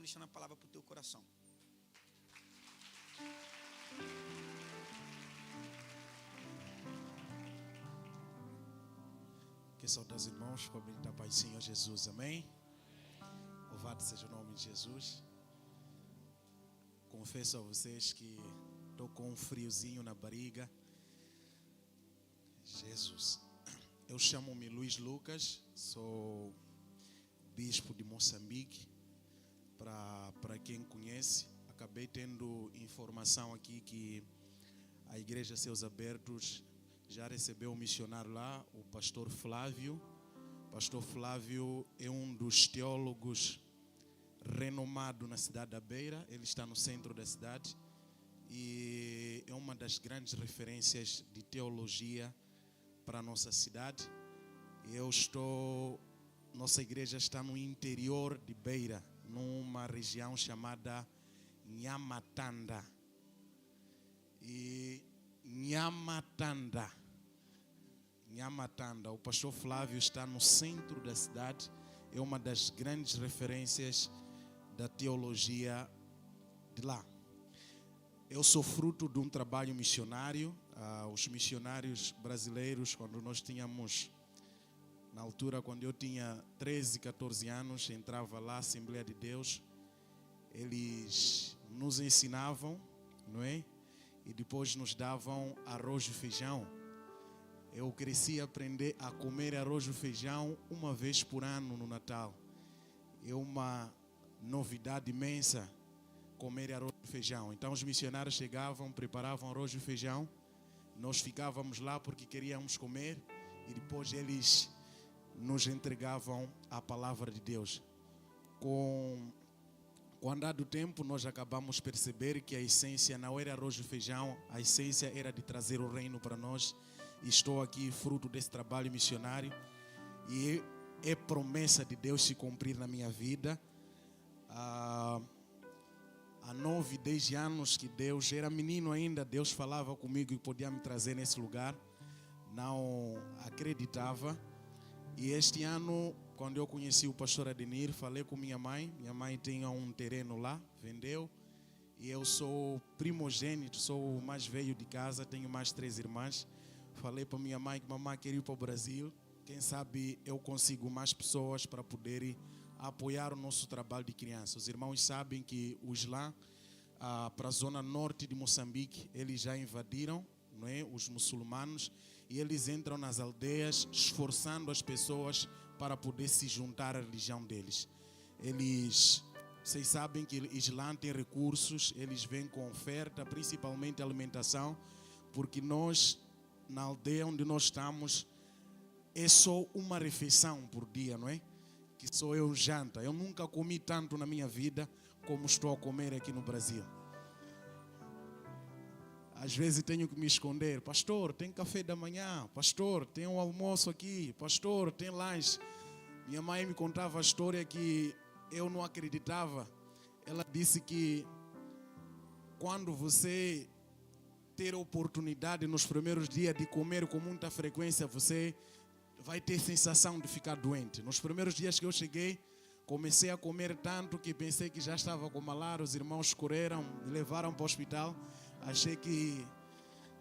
ministrando a palavra para o teu coração. Que saudades, irmãos, família da Pai Senhor Jesus, amém? Louvado seja o nome de Jesus. Confesso a vocês que estou com um friozinho na barriga. Jesus. Eu chamo-me Luiz Lucas, sou bispo de Moçambique. Para quem conhece, acabei tendo informação aqui que a Igreja Céus Abertos já recebeu um missionário lá, o pastor Flávio. O pastor Flávio é um dos teólogos renomado na cidade da Beira. Ele está no centro da cidade e é uma das grandes referências de teologia para a nossa cidade. Nossa igreja está no interior de Beira, numa região chamada Nhamatanda. E Nhamatanda, o pastor Flávio está no centro da cidade, é uma das grandes referências da teologia de lá. Eu sou fruto de um trabalho missionário. Os missionários brasileiros, quando nós tínhamos, na altura, quando eu tinha 13, 14 anos, entrava lá, Assembleia de Deus, eles nos ensinavam, não é? E depois nos davam arroz e feijão. Eu cresci a aprender a comer arroz e feijão uma vez por ano no Natal. É uma novidade imensa comer arroz e feijão. Então os missionários chegavam, preparavam arroz e feijão. Nós ficávamos lá porque queríamos comer e depois eles nos entregavam a palavra de Deus. Com o andar do tempo, nós acabamos de perceber que a essência não era arroz e feijão, a essência era de trazer o reino para nós. E estou aqui fruto desse trabalho missionário e é promessa de Deus se cumprir na minha vida. Há 9, 10 anos que Deus, era menino ainda, Deus falava comigo e podia me trazer nesse lugar. Não acreditava. E este ano, quando eu conheci o pastor Adenir, falei com minha mãe tinha um terreno lá, vendeu. E eu sou primogênito, sou o mais velho de casa, tenho mais 3 irmãs. Falei para minha mãe que mamãe queria ir para o Brasil. Quem sabe eu consigo mais pessoas para poder apoiar o nosso trabalho de crianças. Os irmãos sabem que o Islã, para a zona norte de Moçambique, eles já invadiram, não é? Os muçulmanos, e eles entram nas aldeias esforçando as pessoas para poder se juntar à religião deles. Vocês sabem que o Islã tem recursos, eles vêm com oferta, principalmente alimentação, porque nós, na aldeia onde nós estamos, é só uma refeição por dia, não é? Que só eu janta. Eu nunca comi tanto na minha vida como estou a comer aqui no Brasil. Às vezes tenho que me esconder. Pastor, tem café da manhã. Pastor, tem um almoço aqui. Pastor, tem lanche. Minha mãe me contava a história que eu não acreditava. Ela disse que quando você ter a oportunidade nos primeiros dias de comer com muita frequência, você vai ter sensação de ficar doente. Nos primeiros dias que eu cheguei, comecei a comer tanto que pensei que já estava com malária. Os irmãos correram, me levaram para o hospital. Achei que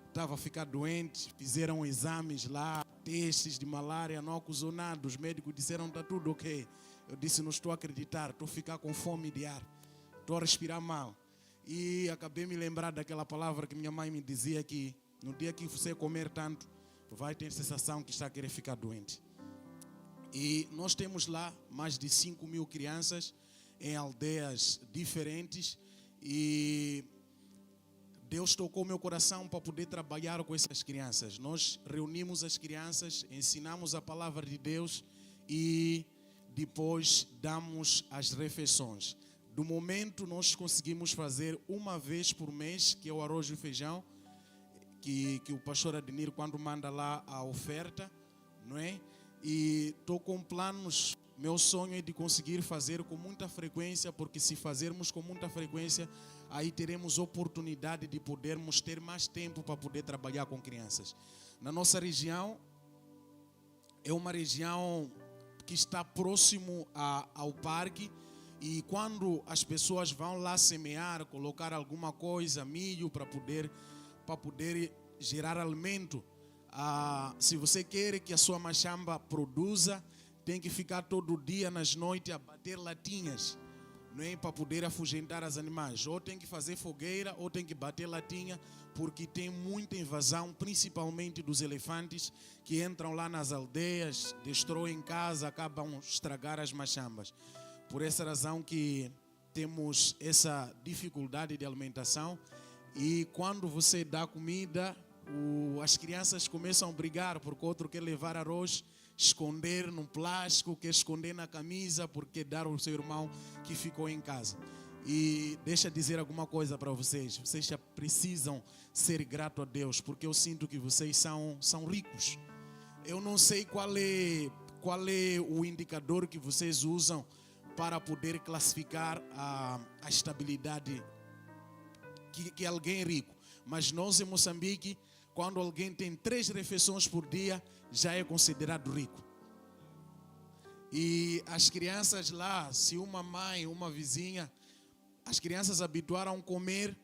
estava a ficar doente. Fizeram exames lá, testes de malária, não acusou nada. Os médicos disseram está tudo ok. Eu disse não estou a acreditar, estou a ficar com fome de ar, estou a respirar mal. E acabei me lembrar daquela palavra que minha mãe me dizia que no dia que você comer tanto, vai ter sensação que está a querer ficar doente. E nós temos lá mais de 5.000 crianças em aldeias diferentes e Deus tocou meu coração para poder trabalhar com essas crianças. Nós reunimos as crianças, ensinamos a palavra de Deus e depois damos as refeições. Do momento nós conseguimos fazer uma vez por mês, que é o arroz e feijão, que o pastor Adenir, quando manda lá a oferta, não é? E estou com planos, meu sonho é de conseguir fazer com muita frequência, porque se fazermos com muita frequência, aí teremos oportunidade de podermos ter mais tempo para poder trabalhar com crianças. Na nossa região, é uma região que está próximo ao parque, E quando as pessoas vão lá semear, colocar alguma coisa, milho, para poder gerar alimento, se você quer que a sua machamba produza, tem que ficar todo dia nas noites a bater latinhas, não é? Para poder afugentar os animais. Ou tem que fazer fogueira, ou tem que bater latinha, porque tem muita invasão, principalmente dos elefantes, que entram lá nas aldeias, destroem casa, acabam estragar as machambas. Por essa razão que temos essa dificuldade de alimentação. E quando você dá comida, as crianças começam a brigar, porque outro quer levar arroz, esconder no plástico, quer esconder na camisa, porque dar ao seu irmão que ficou em casa. E deixa eu dizer alguma coisa para vocês. Vocês já precisam ser gratos a Deus, porque eu sinto que vocês são ricos. Eu não sei qual é o indicador que vocês usam para poder classificar a estabilidade que alguém é rico. Mas nós em Moçambique, quando alguém tem 3 refeições por dia, já é considerado rico. E as crianças lá, se uma mãe, uma vizinha, as crianças habituaram a comer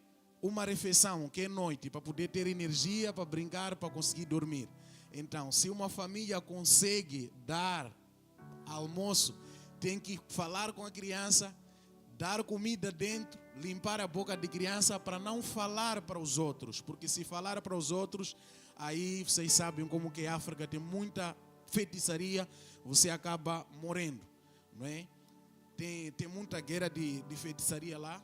uma refeição, que é noite, para poder ter energia, para brincar, para conseguir dormir. Então, se uma família consegue dar almoço, tem que falar com a criança, dar comida dentro, limpar a boca de criança para não falar para os outros. Porque se falar para os outros, aí vocês sabem como que a África tem muita feitiçaria, você acaba morrendo, não é? Tem muita guerra de feitiçaria lá.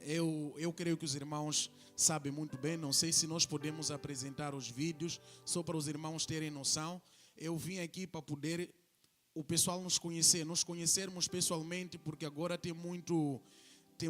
Eu creio que os irmãos sabem muito bem. Não sei se nós podemos apresentar os vídeos, só para os irmãos terem noção. Eu vim aqui para poder o pessoal nos conhecermos pessoalmente, porque agora tem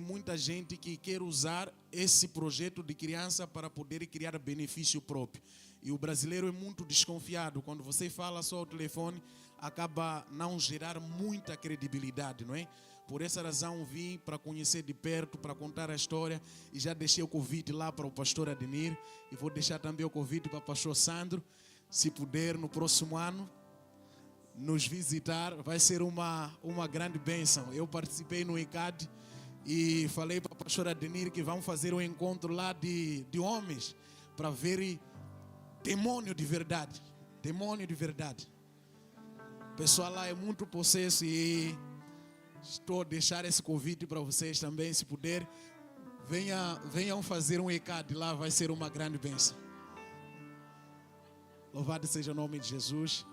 muita gente que quer usar esse projeto de criança para poder criar benefício próprio. E o brasileiro é muito desconfiado. Quando você fala só ao telefone, acaba não gerar muita credibilidade, não é? Por essa razão vim para conhecer de perto, para contar a história, e já deixei o convite lá para o pastor Adenir, e vou deixar também o convite para o pastor Sandro, se puder no próximo ano nos visitar, vai ser uma grande bênção. Eu participei no ICAD e falei para o pastor Adenir que vamos fazer um encontro lá de homens para ver demônio de verdade. Demônio de verdade. O pessoal lá é muito possesso e estou a deixar esse convite para vocês também, se puder, venham fazer um ICAD lá, vai ser uma grande bênção. Louvado seja o nome de Jesus.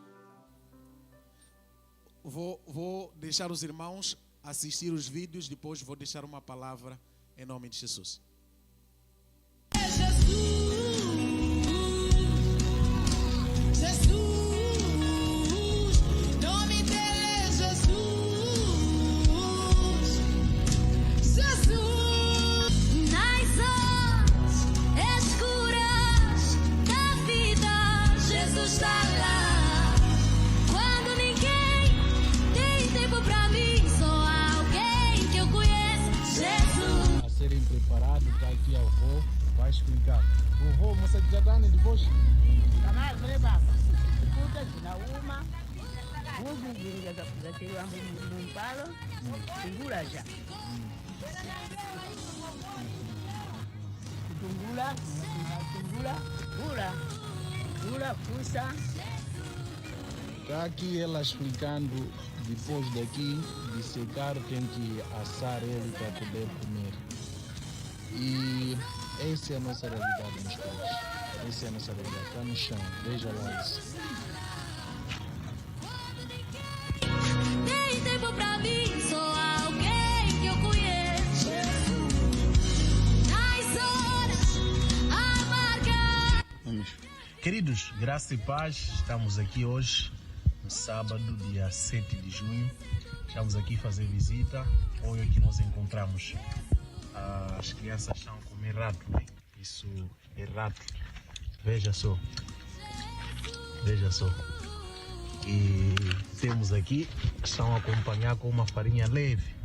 Vou deixar os irmãos assistir os vídeos, depois vou deixar uma palavra em nome de Jesus. Preparado, está aqui a avó, vai explicar. Vovô, moça de Jadane, depois? Kamar berapa? Kuda zinauma, huku zingazakuzatiliwa mumpalo, tungula ja. Gula, fuça. Está aqui ela explicando, depois daqui de secar tem que assar ele para poder comer. E essa é a nossa realidade, meus queridos. Essa é a nossa realidade. Está no chão. Veja lá isso. Tem tempo pra mim, sou alguém que eu conheço. Nas horas amargas. Vamos. Queridos, graça e paz. Estamos aqui hoje, no sábado, dia 7 de junho. Estamos aqui fazer visita. Hoje aqui nós encontramos as crianças estão a comer rato, né? Isso é rato. Veja só. Veja só. E temos aqui, estão a acompanhar com uma farinha leve.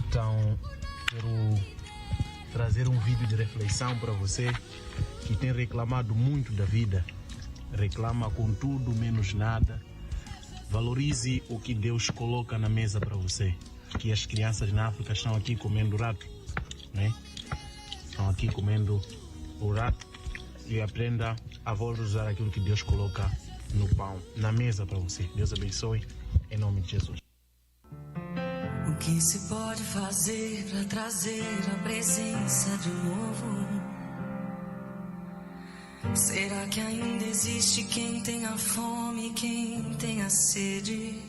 Então, quero trazer um vídeo de reflexão para você que tem reclamado muito da vida. Reclama com tudo, menos nada. Valorize o que Deus coloca na mesa para você. que as crianças na África estão aqui comendo rato, né? Estão aqui comendo o rato e aprenda a valorizar aquilo que Deus coloca no pão, na mesa para você. Deus abençoe, em nome de Jesus. O que se pode fazer para trazer a presença de novo? Será que ainda existe quem tenha fome, quem tenha sede?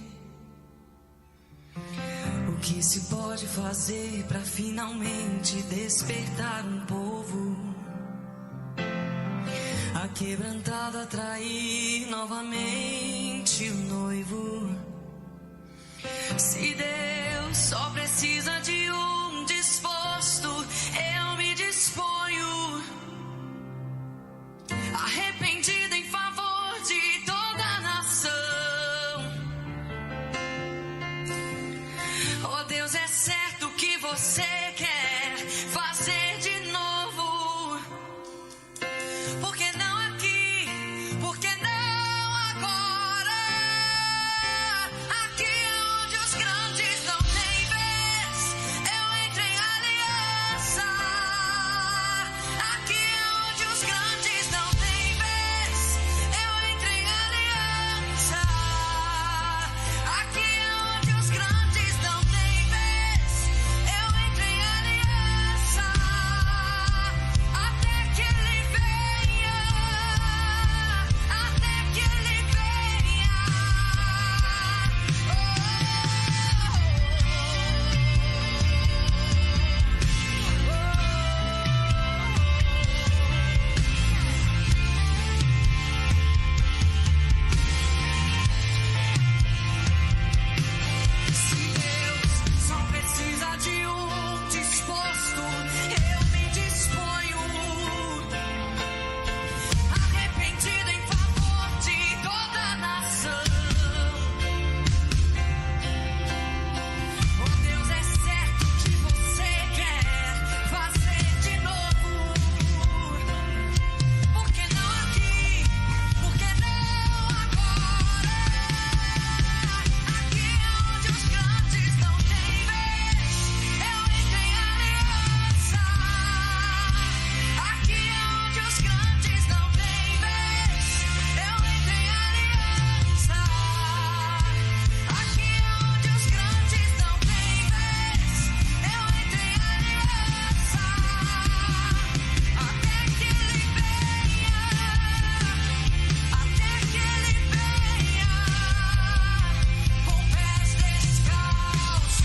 O que se pode fazer para finalmente despertar um povo? Aquebrantado, atrair novamente o noivo. Se Deus só precisa de um disposto, eu me disponho. Arrependido em favor de toda a nação. Oh Deus, é certo que você quer fazer de novo. Por que não aqui? Por que não agora? Aqui é onde os grandes não têm vez. Eu entro em aliança. Aqui é onde os grandes não têm vez. Eu entro em aliança. Aqui é onde os grandes não têm vez. Eu entro em aliança. Até que ele venha. Até que ele venha. Se Deus só precisa de um disposto, eu me disponho. Arrependido em favor de toda a nação. Oh Deus, é certo que você quer fazer de novo. Por que não aqui? Por que não agora? Aqui é onde os grandes não têm vez. Eu entro em aliança. Aqui é onde os grandes não têm vez. Eu entro em aliança. Aqui é onde os grandes não têm vez. Eu entro em aliança. Até que ele venha. Até que ele venha. Com pés descalços,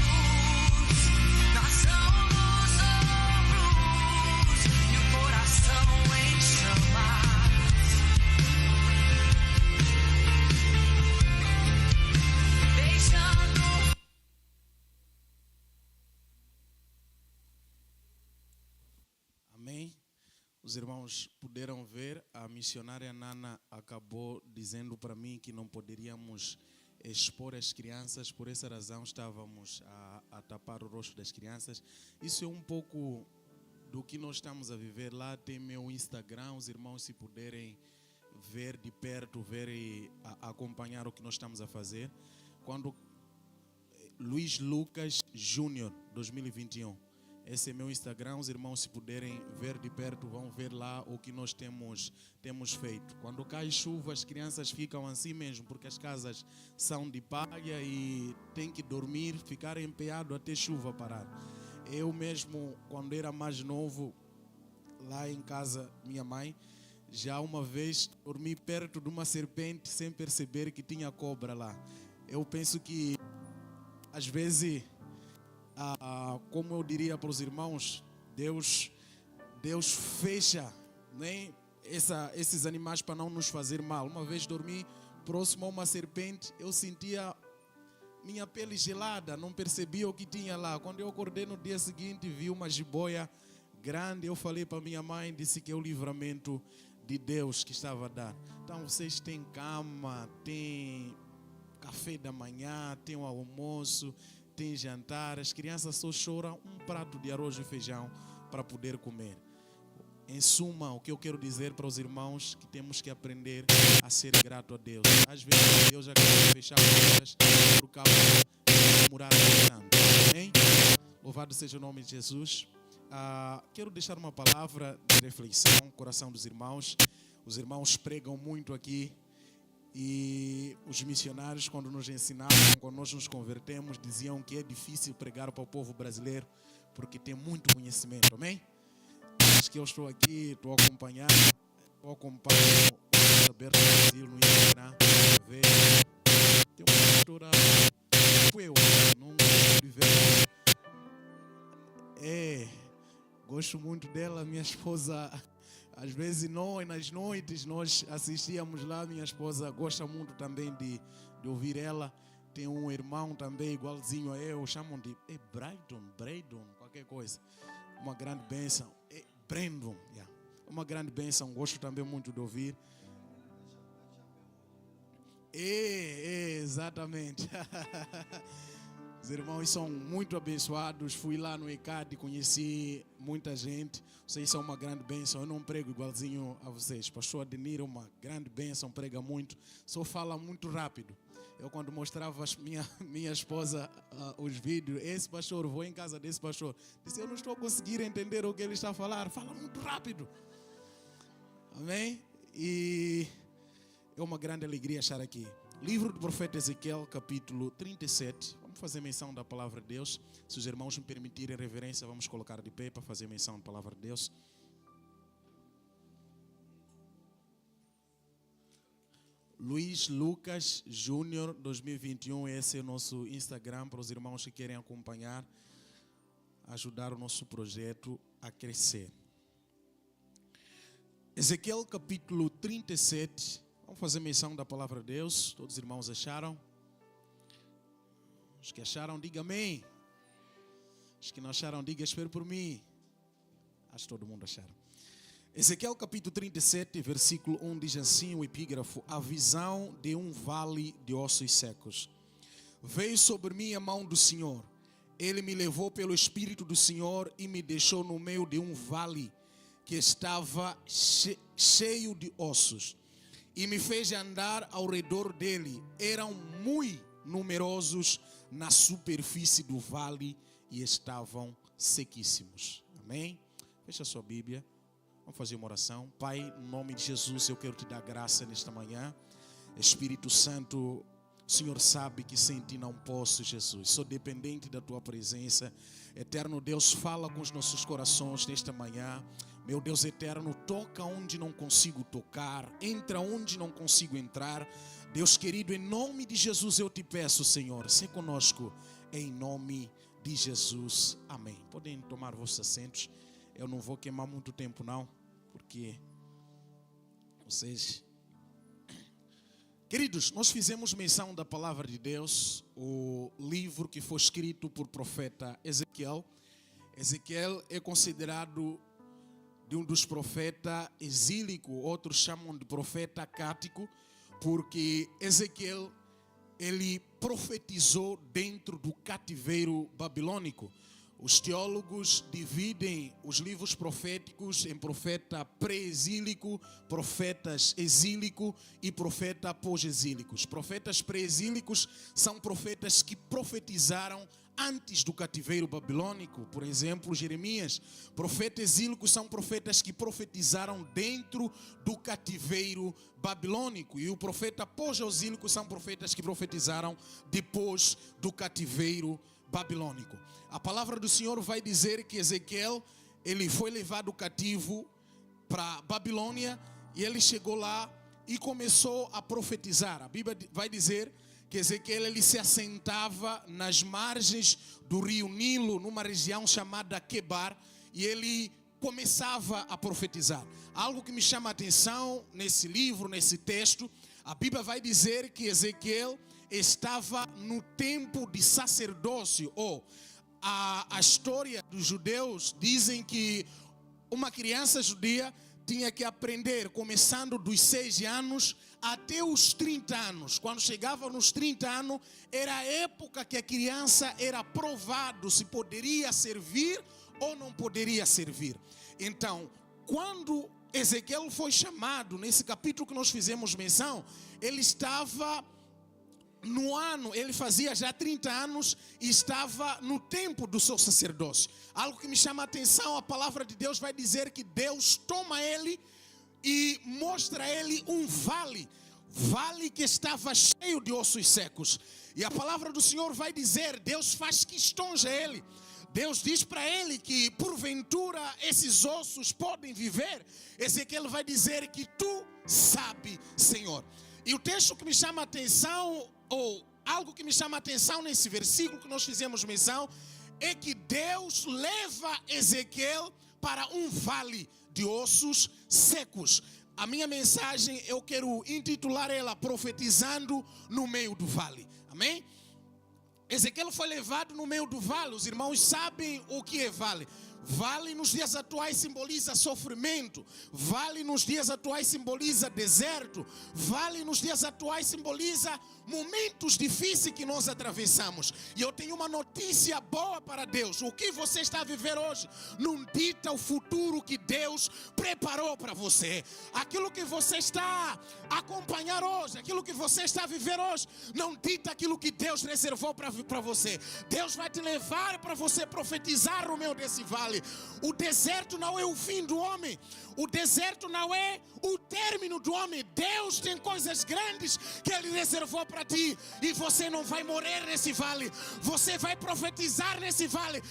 nação nos ombros e o coração em chamas. Beijando. Amém? Os irmãos puderam ver, a missionária Nana acabou dizendo para mim que não poderíamos expor as crianças, por essa razão estávamos a tapar o rosto das crianças. Isso é um pouco do que nós estamos a viver. Lá tem meu Instagram, os irmãos se puderem ver de perto, ver e acompanhar o que nós estamos a fazer. Quando Luiz Lucas Júnior 2021. Esse é meu Instagram, os irmãos se puderem ver de perto vão ver lá o que nós temos feito. Quando cai chuva as crianças ficam assim mesmo, porque as casas são de palha e tem que dormir, ficar empenhado até chuva parar. Eu mesmo, quando era mais novo, lá em casa, minha mãe, já uma vez dormi perto de uma serpente sem perceber que tinha cobra lá. Eu penso que às vezes, como eu diria para os irmãos, Deus fecha, né, esses animais para não nos fazer mal. Uma vez dormi próximo a uma serpente, eu sentia minha pele gelada, não percebia o que tinha lá. Quando eu acordei no dia seguinte, vi uma jiboia grande. Eu falei para minha mãe, disse que é o livramento de Deus que estava a dar. Então vocês têm cama, tem café da manhã, tem o almoço, tem jantar. As crianças só choram um prato de arroz e feijão para poder comer. Em suma, o que eu quero dizer para os irmãos, que temos que aprender a ser grato a Deus. Às vezes Deus acaba de fechar portas por causa de morar no santo. Amém? Louvado seja o nome de Jesus. Quero deixar uma palavra de reflexão no coração dos irmãos. Os irmãos pregam muito aqui. E os missionários, quando nos ensinavam, quando nós nos convertemos, diziam que é difícil pregar para o povo brasileiro porque tem muito conhecimento, amém? Acho que eu estou aqui, estou acompanhando o Alberto Brasil no Instagram, tem uma pastora, eu não viver. Gosto muito dela, minha esposa. Às vezes nas noites nós assistíamos lá, minha esposa gosta muito também de ouvir ela. Tem um irmão também igualzinho a eu, chamam de Braydon, qualquer coisa. Uma grande bênção. Brandon, yeah. Uma grande bênção, gosto também muito de ouvir. Exatamente. Os irmãos são muito abençoados. Fui lá no ECAD, conheci muita gente. Vocês são uma grande bênção. Eu não prego igualzinho a vocês. Pastor Adenir é uma grande bênção, prega muito. Só fala muito rápido. Eu quando mostrava minha esposa os vídeos, esse pastor, vou em casa desse pastor, disse, eu não estou conseguindo entender o que ele está a falar. Fala muito rápido. Amém? E é uma grande alegria estar aqui. Livro do profeta Ezequiel, capítulo 37. Vamos fazer menção da palavra de Deus. Se os irmãos me permitirem reverência, vamos colocar de pé para fazer menção da palavra de Deus. Luiz Lucas Júnior 2021, esse é o nosso Instagram para os irmãos que querem acompanhar, ajudar o nosso projeto a crescer. Ezequiel capítulo 37, vamos fazer menção da palavra de Deus. Todos os irmãos acharam? Os que acharam, diga amém. Os que não acharam, diga espero por mim. Acho que todo mundo acharam. Ezequiel capítulo 37, versículo 1 diz assim o epígrafo: a visão de um vale de ossos secos. Veio sobre mim a mão do Senhor. Ele me levou pelo Espírito do Senhor e me deixou no meio de um vale que estava cheio de ossos. E me fez andar ao redor dele. Eram muito numerosos na superfície do vale e estavam sequíssimos. Amém? Fecha sua Bíblia. Vamos fazer uma oração. Pai, em nome de Jesus, eu quero te dar graça nesta manhã. Espírito Santo, o Senhor sabe que sem ti não posso, Jesus. Sou dependente da tua presença. Eterno Deus, fala com os nossos corações nesta manhã. Meu Deus eterno, toca onde não consigo tocar, entra onde não consigo entrar. Deus querido, em nome de Jesus eu te peço, Senhor, se conosco, em nome de Jesus. Amém. Podem tomar vossos assentos. Eu não vou queimar muito tempo não, porque vocês... Queridos, nós fizemos menção da palavra de Deus, o livro que foi escrito por profeta Ezequiel. Ezequiel é considerado de um dos profetas exílicos, outros chamam de profeta cático, porque Ezequiel, ele profetizou dentro do cativeiro babilônico. Os teólogos dividem os livros proféticos em profeta pré-exílico, profetas exílico e profeta pós-exílicos. Profetas pré-exílicos são profetas que profetizaram antes do cativeiro babilônico. Por exemplo, Jeremias. Profetas exílicos são profetas que profetizaram dentro do cativeiro babilônico. E o profeta pós-exílico são profetas que profetizaram depois do cativeiro babilônico. A palavra do Senhor vai dizer que Ezequiel, ele foi levado cativo para Babilônia e ele chegou lá e começou a profetizar. A Bíblia vai dizer que Ezequiel, ele se assentava nas margens do rio Nilo, numa região chamada Quebar, e ele começava a profetizar. Algo que me chama a atenção nesse livro, nesse texto, a Bíblia vai dizer que Ezequiel estava no tempo de sacerdócio, ou a história dos judeus dizem que uma criança judia tinha que aprender começando dos 6 anos até os 30 anos. Quando chegava nos 30 anos, era a época que a criança era provado se poderia servir ou não poderia servir. Então, quando Ezequiel foi chamado, nesse capítulo que nós fizemos menção, ele estava no ano, ele fazia já 30 anos e estava no tempo do seu sacerdócio. Algo que me chama a atenção, a palavra de Deus vai dizer que Deus toma ele e mostra a ele um vale que estava cheio de ossos secos. E a palavra do Senhor vai dizer, Deus faz questões a ele. Deus diz para ele que porventura esses ossos podem viver. Ezequiel vai dizer que tu sabe, Senhor. E o texto que me chama a atenção, ou algo que me chama a atenção nesse versículo que nós fizemos menção, é que Deus leva Ezequiel para um vale de ossos secos. A minha mensagem eu quero intitular ela Profetizando no meio do vale. Amém? Ezequiel foi levado no meio do vale. Os irmãos sabem o que é vale. Vale nos dias atuais simboliza sofrimento. Vale nos dias atuais simboliza deserto. Vale nos dias atuais simboliza momentos difíceis que nós atravessamos. E eu tenho uma notícia boa para Deus. O que você está a viver hoje não dita o futuro que Deus preparou para você. Aquilo que você está a acompanhar hoje, aquilo que você está a viver hoje, não dita aquilo que Deus reservou para você. Deus vai te levar para você profetizar no meio desse vale. O deserto não é o fim do homem. O deserto não é o término do homem. Deus tem coisas grandes que Ele reservou para ti. E você não vai morrer nesse vale. Você vai profetizar nesse vale.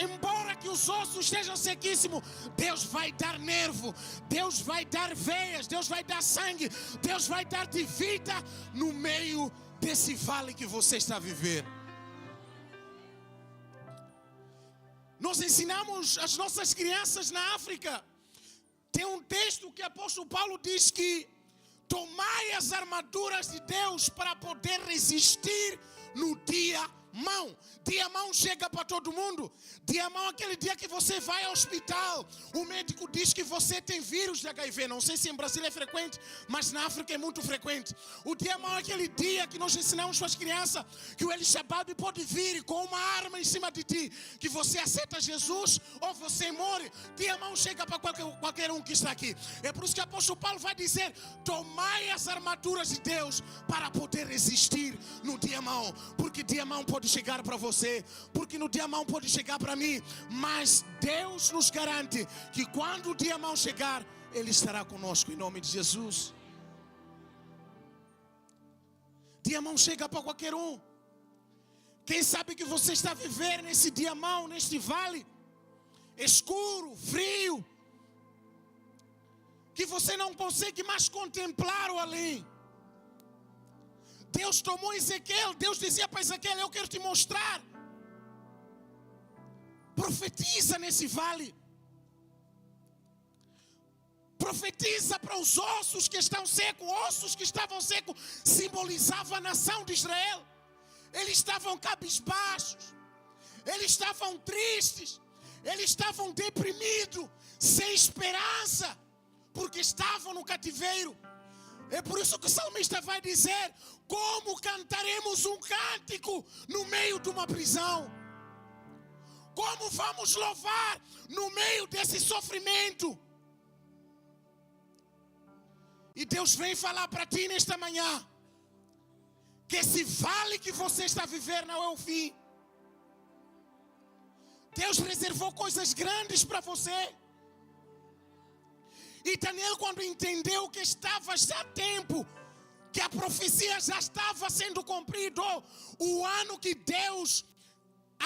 Embora que os ossos estejam sequíssimos, Deus vai dar nervo. Deus vai dar veias. Deus vai dar sangue. Deus vai dar-te vida no meio desse vale que você está a viver. Nós ensinamos as nossas crianças na África. Tem um texto que o apóstolo Paulo diz que tomai as armaduras de Deus para poder resistir no dia mau. Dia mau chega para todo mundo. Dia mau é aquele dia que você vai ao hospital. O médico diz que você tem vírus de HIV. Não sei se em Brasil é frequente, mas na África é muito frequente. O dia mau é aquele dia que nós ensinamos para as crianças que o El Shabaab pode vir com uma arma em cima de ti, que você aceita Jesus ou você morre. Dia mau chega para qualquer um que está aqui. É por isso que o apóstolo Paulo vai dizer: tomai as armaduras de Deus para poder resistir no dia mau. Porque dia mau pode chegar para você, porque no dia mau pode chegar para mim, mas Deus nos garante que quando o dia mau chegar, Ele estará conosco em nome de Jesus. Dia mau chega para qualquer um. Quem sabe que você está a viver nesse dia mau, neste vale escuro, frio, que você não consegue mais contemplar o além. Deus tomou Ezequiel. Deus dizia para Ezequiel: eu quero te mostrar. Profetiza nesse vale. Profetiza para os ossos que estão secos. Ossos que estavam secos simbolizavam a nação de Israel. Eles estavam cabisbaixos. Eles estavam tristes. Eles estavam deprimidos, sem esperança, porque estavam no cativeiro. É por isso que o salmista vai dizer: como cantaremos um cântico no meio de uma prisão? Como vamos louvar no meio desse sofrimento? E Deus vem falar para ti nesta manhã que esse vale que você está a viver não é o fim. Deus reservou coisas grandes para você. E Daniel, quando entendeu que estava já tempo, que a profecia já estava sendo cumprida, o ano que Deus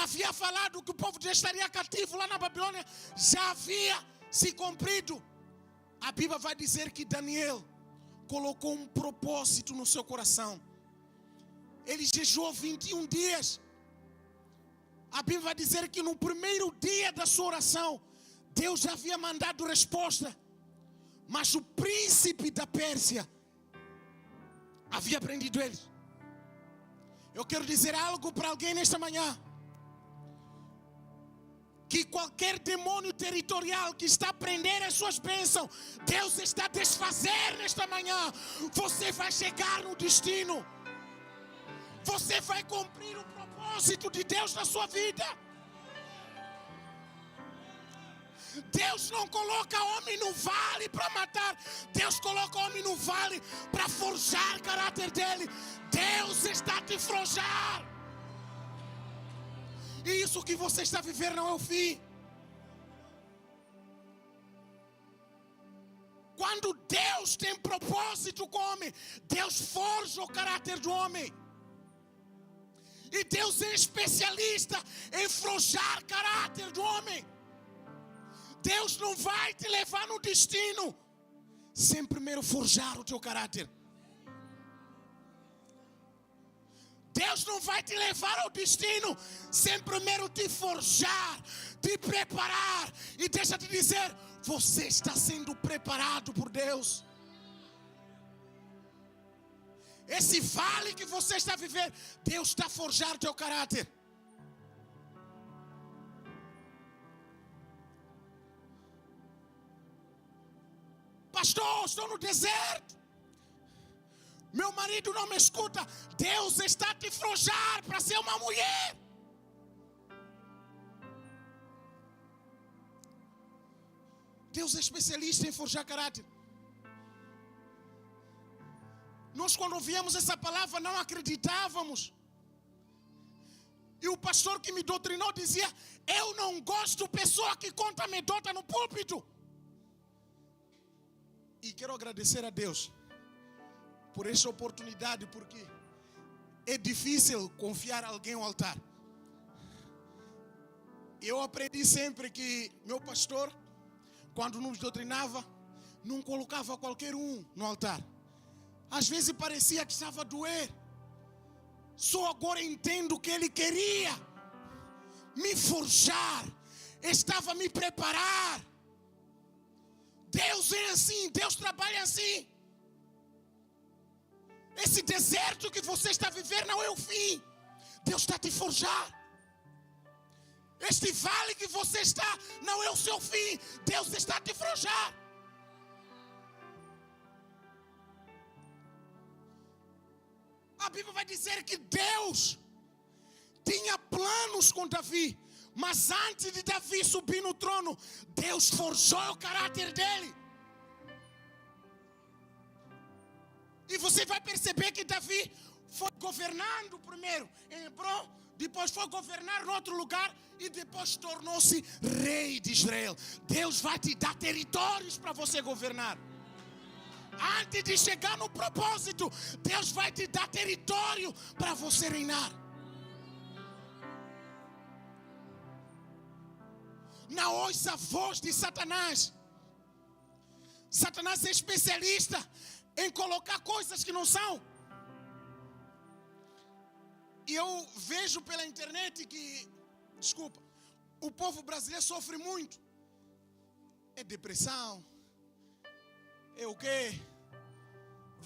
havia falado que o povo já estaria cativo lá na Babilônia já havia se cumprido. A Bíblia vai dizer que Daniel colocou um propósito no seu coração. Ele jejuou 21 dias. A Bíblia vai dizer que no primeiro dia da sua oração, Deus já havia mandado resposta. Mas o príncipe da Pérsia havia prendido eles. Eu quero dizer algo para alguém nesta manhã: que qualquer demônio territorial que está a prender as suas bênçãos, Deus está a desfazer nesta manhã. Você vai chegar no destino. Você vai cumprir o propósito de Deus na sua vida. Deus não coloca homem no vale para matar. Deus coloca homem no vale para forjar o caráter dele. Deus está a te forjar. E isso que você está a viver não é o fim. Quando Deus tem propósito com o homem, Deus forja o caráter do homem. E Deus é especialista em forjar o caráter do homem. Deus não vai te levar no destino sem primeiro forjar o teu caráter. Deus não vai te levar ao destino sem primeiro te forjar, te preparar. E deixa eu te dizer, você está sendo preparado por Deus. Esse vale que você está vivendo, Deus está a forjar o teu caráter. Pastor, estou no deserto. Meu marido não me escuta. Deus está a te forjar para ser uma mulher. Deus é especialista em forjar caráter. Nós, quando ouvimos essa palavra, não acreditávamos. E o pastor que me doutrinou dizia: eu não gosto de pessoa que conta anedota no púlpito. E quero agradecer a Deus por essa oportunidade, porque é difícil confiar alguém ao altar. Eu aprendi sempre que meu pastor, quando nos doutrinava, não colocava qualquer um no altar. Às vezes parecia que estava a doer. Só agora entendo que ele queria me forjar, estava a me preparar. Deus é assim, Deus trabalha assim. Esse deserto que você está vivendo não é o fim. Deus está a te forjar. Este vale que você está não é o seu fim. Deus está a te forjar. A Bíblia vai dizer que Deus tinha planos com Davi. Mas antes de Davi subir no trono, Deus forjou o caráter dele. E você vai perceber que Davi foi governando primeiro em Hebron, depois foi governar em outro lugar e depois tornou-se rei de Israel. Deus vai te dar territórios para você governar. Antes de chegar no propósito, Deus vai te dar território para você reinar. Não ouça a voz de Satanás. Satanás é especialista em colocar coisas que não são. E eu vejo pela internet que, o povo brasileiro sofre muito. É depressão. É o quê?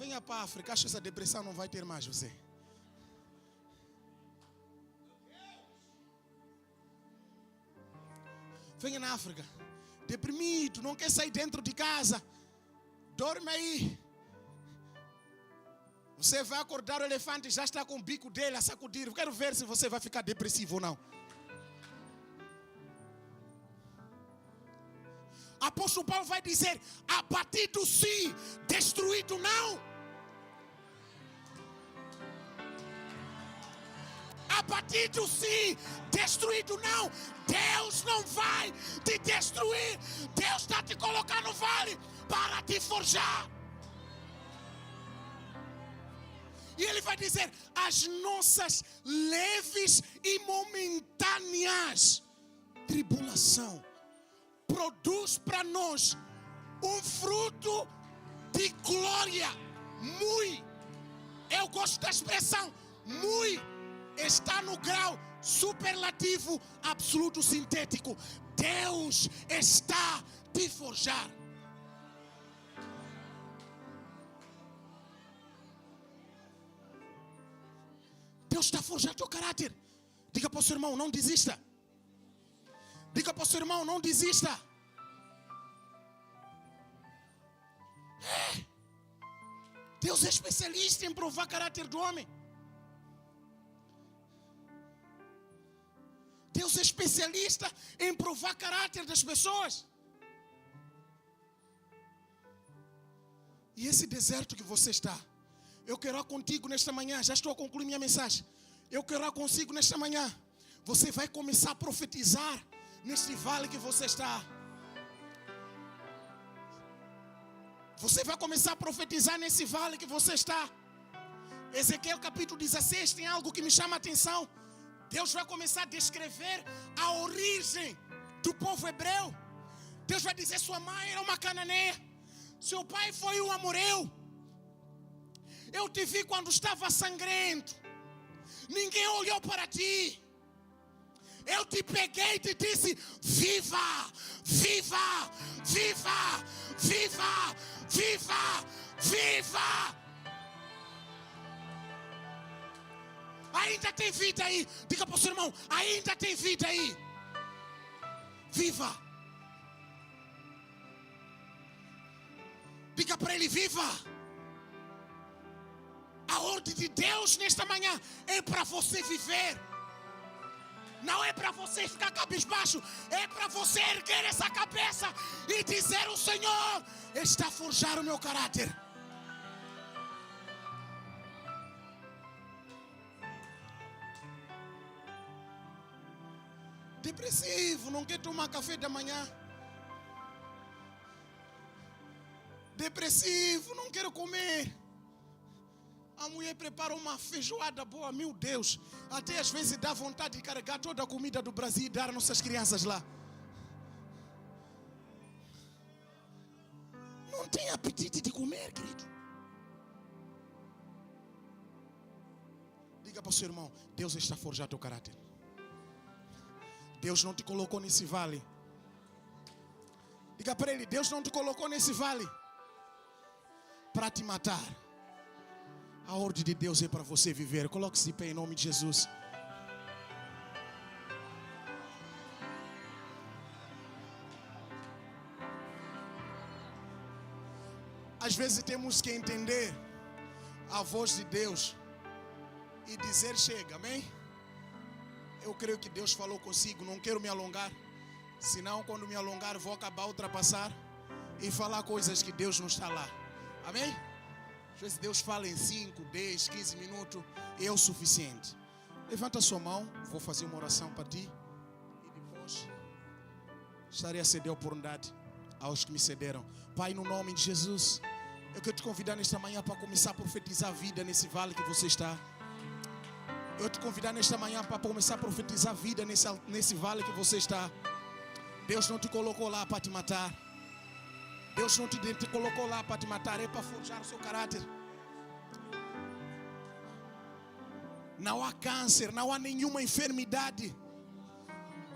Venha para a África, acho que essa depressão não vai ter mais você. Venha na África, deprimido, não quer sair dentro de casa. Dorme aí. Você vai acordar, o elefante já está com o bico dele a sacudir. Eu quero ver se você vai ficar depressivo ou não. Apóstolo Paulo vai dizer: abatido sim, destruído não. Abatido sim, destruído não. Deus não vai te destruir. Deus está te colocando no vale para te forjar. E ele vai dizer: as nossas leves e momentâneas tribulação produz para nós um fruto de glória. Eu gosto da expressão está no grau superlativo, absoluto, sintético. Deus está te forjar. Deus está forjando teu caráter. Diga para o seu irmão: não desista. Diga para o seu irmão: não desista. Deus é especialista em provar caráter do homem. Deus é especialista em provar caráter das pessoas. E esse deserto que você está, eu quero contigo nesta manhã. Já estou a concluir minha mensagem. Eu quero consigo nesta manhã. Você vai começar a profetizar neste vale que você está. Você vai começar a profetizar nesse vale que você está. Ezequiel capítulo 16 tem algo que me chama a atenção. Deus vai começar a descrever a origem do povo hebreu. Deus vai dizer: sua mãe era uma cananeia, seu pai foi um amoreu. Eu te vi quando estava sangrento, ninguém olhou para ti. Eu te peguei e te disse: viva, viva, viva, viva, viva, viva. Ainda tem vida aí. Diga para o seu irmão: ainda tem vida aí. Viva. Diga para ele: viva. A ordem de Deus nesta manhã é para você viver. Não é para você ficar cabisbaixo. É para você erguer essa cabeça e dizer: o Senhor está a forjar o meu caráter. Depressivo, não quer tomar café da manhã. Depressivo, não quero comer. A mulher prepara uma feijoada boa, meu Deus. Até às vezes dá vontade de carregar toda a comida do Brasil e dar às nossas crianças lá. Não tem apetite de comer, querido. Diga para o seu irmão: Deus está a forjar teu caráter. Deus não te colocou nesse vale. Diga para ele: Deus não te colocou nesse vale para te matar. A ordem de Deus é para você viver. Coloque-se de pé em nome de Jesus. Às vezes temos que entender a voz de Deus e dizer: chega, amém? Eu creio que Deus falou consigo. Não quero me alongar, senão quando me alongar vou acabar ultrapassar e falar coisas que Deus não está lá. Amém? Às vezes Deus fala em 5, 10, 15 minutos, é o suficiente. Levanta a sua mão, vou fazer uma oração para ti. E depois estarei a ceder a oportunidade aos que me cederam. Pai, no nome de Jesus, eu quero te convidar nesta manhã para começar a profetizar a vida nesse vale que você está. Eu te convidar nesta manhã para começar a profetizar a vida nesse vale que você está. Deus não te colocou lá para te matar. Deus não te colocou lá para te matar. É para forjar o seu caráter. Não há câncer, não há nenhuma enfermidade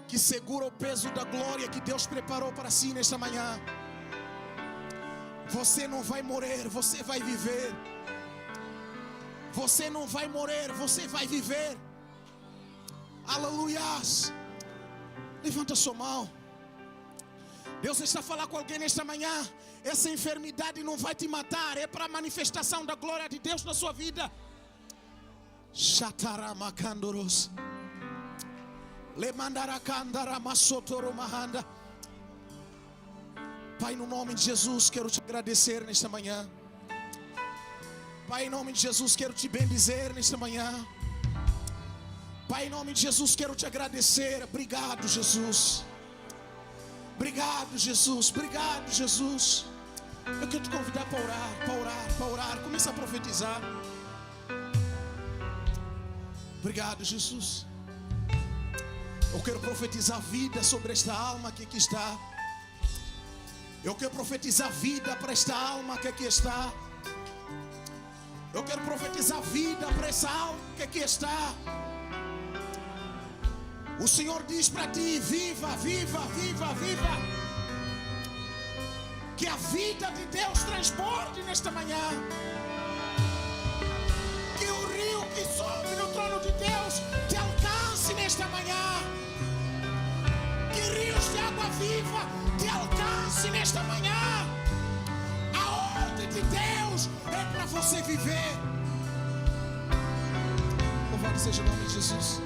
que segura o peso da glória que Deus preparou para si nesta manhã. Você não vai morrer, você vai viver. Você não vai morrer, você vai viver. Aleluias. Levanta a sua mão. Deus está a falar com alguém nesta manhã. Essa enfermidade não vai te matar. É para a manifestação da glória de Deus na sua vida. Shataramakandoros. Lemandarakandaramasotoro-mahanda. Pai, no nome de Jesus, quero te agradecer nesta manhã. Pai, em nome de Jesus, quero te bendizer nesta manhã. Pai, em nome de Jesus, quero te agradecer. Obrigado, Jesus. Obrigado, Jesus. Obrigado, Jesus. Eu quero te convidar para orar, para orar, para orar. Começa a profetizar. Obrigado, Jesus. Eu quero profetizar vida sobre esta alma que aqui está. Eu quero profetizar vida para esta alma que aqui está. Eu quero profetizar vida para essa alma que aqui está. O Senhor diz para ti: viva, viva, viva, viva. Que a vida de Deus transborde nesta manhã. Que o rio que sobe no trono de Deus te alcance nesta manhã. Que rios de água viva te alcance nesta manhã. A ordem de Deus é para você viver. Louvado seja o nome de Jesus.